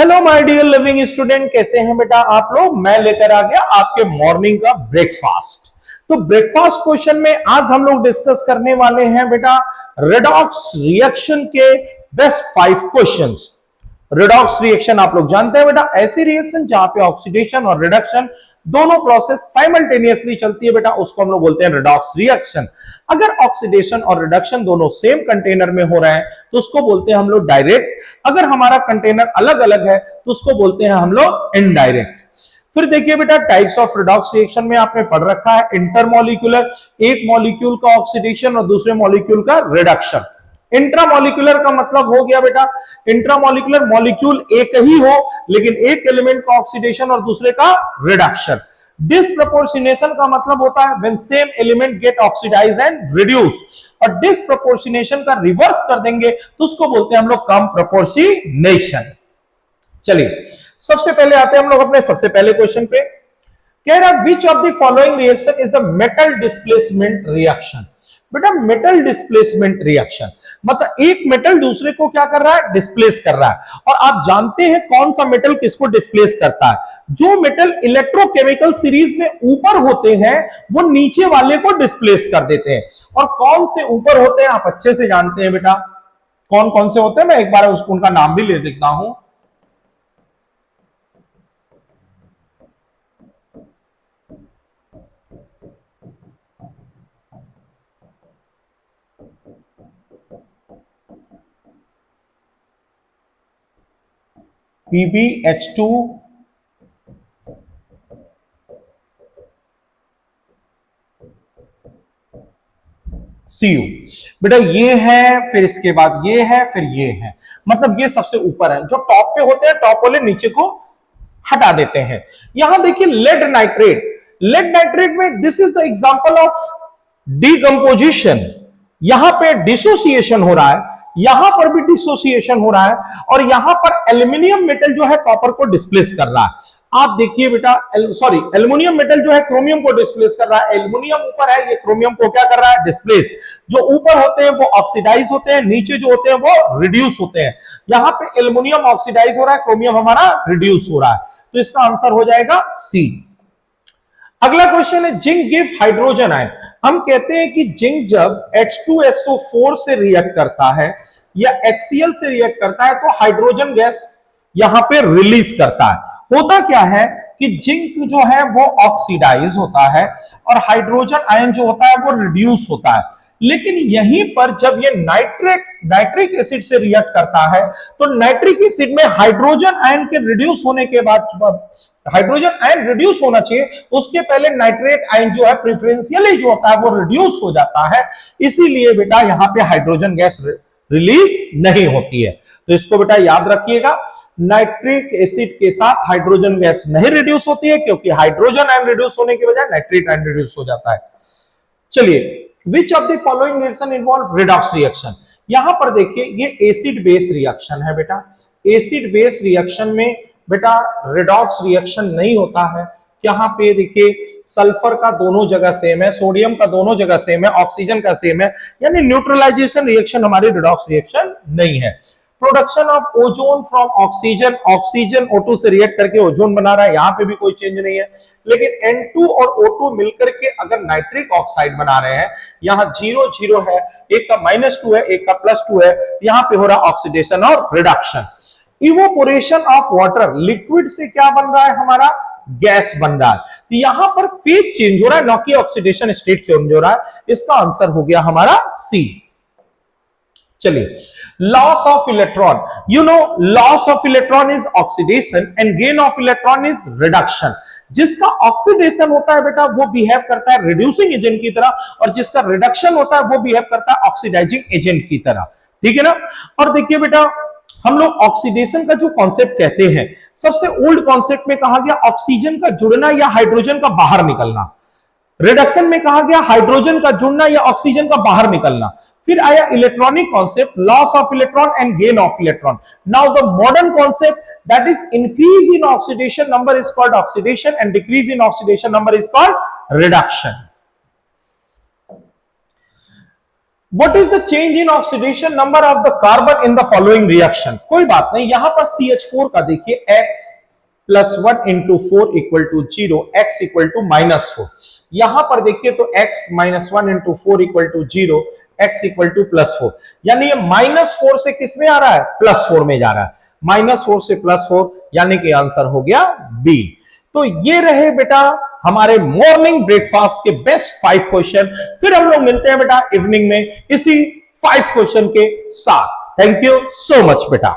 Hello my dear living student, कैसे हैं बेटा आप लोग। मैं लेकर आ गया आपके मॉर्निंग का ब्रेकफास्ट। तो ब्रेकफास्ट क्वेश्चन में आज हम लोग डिस्कस करने वाले हैं बेटा रेडॉक्स रिएक्शन के बेस्ट 5 क्वेश्चंस। रेडॉक्स रिएक्शन आप लोग जानते हैं बेटा, ऐसी रिएक्शन जहां पे ऑक्सीडेशन और रिडक्शन दोनों प्रोसेस साइमल्टेनियसली चलती है बेटा, उसको हम लोग बोलते हैं रेडॉक्स रिएक्शन। अगर ऑक्सीडेशन और रिडक्शन दोनों सेम कंटेनर में हो रहा है तो उसको बोलते हैं हम लोग डायरेक्ट। अगर हमारा कंटेनर अलग अलग है तो उसको बोलते हैं हम लोग इनडायरेक्ट। फिर देखिए बेटा, टाइप्स ऑफ रेडॉक्स रिएक्शन में आपने पढ़ रखा है इंटरमॉलिक्यूलर, एक मॉलिक्यूल का ऑक्सीडेशन और दूसरे मॉलिक्यूल का रिडक्शन। इंट्रामॉलिक्यूलर का मतलब हो गया बेटा, इंट्रामॉलिक्यूलर मॉलिक्यूल एक ही हो लेकिन एक एलिमेंट का ऑक्सीडेशन और दूसरे का रिडक्शन। डिसप्रोपोर्शनेशन का मतलब होता है when same element get oxidise and reduce, और डिसप्रोपोर्शनेशन का रिवर्स कर देंगे तो उसको बोलते हैं हम लोग कम प्रोपोर्शनेशन। चलिए सबसे पहले आते हैं हम लोग अपने सबसे पहले क्वेश्चन पे। कह रहा which of the following reaction is the metal displacement reaction. बेटा मेटल डिस्प्लेसमेंट रिएक्शन मतलब एक मेटल दूसरे को क्या कर रहा है, डिस्प्लेस कर रहा है। और आप जानते हैं कौन सा मेटल किसको डिस्प्लेस करता है। जो मेटल इलेक्ट्रोकेमिकल सीरीज में ऊपर होते हैं वो नीचे वाले को डिस्प्लेस कर देते हैं। और कौन से ऊपर होते हैं आप अच्छे से जानते हैं बेटा, कौन कौन से होते हैं। मैं एक बार उसको उनका नाम भी ले देता हूं। PbH2 Cu। बेटा ये है, फिर इसके बाद ये है, फिर ये है, मतलब ये सबसे ऊपर है। जो टॉप पे होते हैं टॉप वाले नीचे को हटा देते हैं। यहां देखिए लेड नाइट्रेट, लेड नाइट्रेट में this is the example of decomposition. यहां पे डिसोसिएशन हो रहा है, यहां पर भी डिसोसिएशन हो रहा है, और यहां पर एल्यूमिनियम मेटल जो है कॉपर को डिस्प्लेस कर रहा है। आप देखिए बेटा, सॉरी एल्यूमिनियम मेटल जो है क्रोमियम को डिस्प्लेस कर रहा है। एल्यूमिनियम ऊपर है, ये क्रोमियम को क्या कर रहा है, डिस्प्लेस। जो ऊपर होते हैं वो ऑक्सीडाइज होते हैं, नीचे जो होते हैं वो रिड्यूस होते हैं। यहां पे एल्यूमिनियम ऑक्सीडाइज हो रहा है, क्रोमियम हमारा रिड्यूस हो रहा है, तो इसका आंसर हो जाएगा सी। अगला क्वेश्चन है जिंक गिव हाइड्रोजन आयन। हम कहते हैं कि जिंक जब H2SO4 से रिएक्ट करता है या HCl से रिएक्ट करता है तो हाइड्रोजन गैस यहां पे रिलीज करता है। होता क्या है कि जिंक जो है वो ऑक्सीडाइज होता है और हाइड्रोजन आयन जो होता है वो रिड्यूस होता है। लेकिन यहीं पर जब ये नाइट्रिक एसिड से रिएक्ट करता है तो नाइट्रिक एसिड में हाइड्रोजन आयन के रिड्यूस होने के बाद, हाइड्रोजन आयन रिड्यूस होना चाहिए, उसके पहले नाइट्रेट आयन जो है प्रेफरेंशियली जो होता है वो रिड्यूस हो जाता है। इसीलिए बेटा यहां पे हाइड्रोजन गैस रिलीज नहीं होती है। तो इसको बेटा याद रखिएगा, नाइट्रिक एसिड के साथ हाइड्रोजन गैस नहीं रिड्यूस होती है क्योंकि हाइड्रोजन आयन रिड्यूस होने की बजाय नाइट्रेट आयन रिड्यूस हो जाता है। चलिए which of the following reaction involve redox reaction. यहां पर देखिए ये एसिड बेस रिएक्शन है बेटा। एसिड बेस रिएक्शन में बेटा रिडॉक्स रिएक्शन नहीं होता है। यहां पे देखिए सल्फर का दोनों जगह सेम है, सोडियम का दोनों जगह सेम है, ऑक्सीजन का सेम है, यानी न्यूट्रलाइजेशन रिएक्शन हमारी रिडॉक्स रिएक्शन नहीं है। Production of ozone from oxygen, oxygen O2 से रिएक्ट करके ओजोन बना रहा है, यहां पे भी कोई चेंज नहीं है। लेकिन N2 और O2 मिलकर के अगर नाइट्रिक ऑक्साइड बना रहे हैं, यहां 0 0 है, एक का -2 है, एक का +2 है, यहां पे हो रहा ऑक्सीडेशन और reduction. Evaporation of water, liquid से क्या बन रहा है हमारा, गैस बन रहा है। तो यहां पर फेज चेंज हो रहा है, ना कि ऑक्सीडेशन स्टेट चेंज हो रहा है। इसका आंसर हो गया हमारा सी। चलिए loss of electron, you know loss of electron is oxidation and gain of electron is reduction. जिसका ऑक्सीडेशन होता है बेटा वो बिहेव करता है रिड्यूसिंग एजेंट की तरह, और जिसका रिडक्शन होता है वो बिहेव करता है ऑक्सीडाइजिंग एजेंट की तरह। ठीक है ना। और देखिए बेटा हम लोग ऑक्सीडेशन का जो कॉन्सेप्ट कहते हैं, सबसे ओल्ड कॉन्सेप्ट में कहा गया ऑक्सीजन का जुड़ना या हाइड्रोजन का बाहर निकलना। रिडक्शन में कहा गया हाइड्रोजन का जुड़ना या ऑक्सीजन का बाहर निकलना। फिर आया electronic concept, loss of electron and gain of electron. Now the modern concept that is increase in oxidation number is called oxidation and decrease in oxidation number is called reduction. What is the change in oxidation number of the carbon in the following reaction? कोई बात नहीं, यहां पर CH4 का देखिए x plus 1 into 4 equal to 0, x equal to -4। यहां पर देखिए तो x minus 1 into 4 equal to 0, x equal to +4, यानी ये -4 से किस में आ रहा है, +4 में जा रहा है। -4 से +4 यानी कि आंसर हो गया बी। तो ये रहे बेटा हमारे मॉर्निंग ब्रेकफास्ट के बेस्ट 5 क्वेश्चन। फिर हम लोग मिलते हैं बेटा इवनिंग में इसी 5 क्वेश्चन के साथ। थैंक यू सो मच बेटा।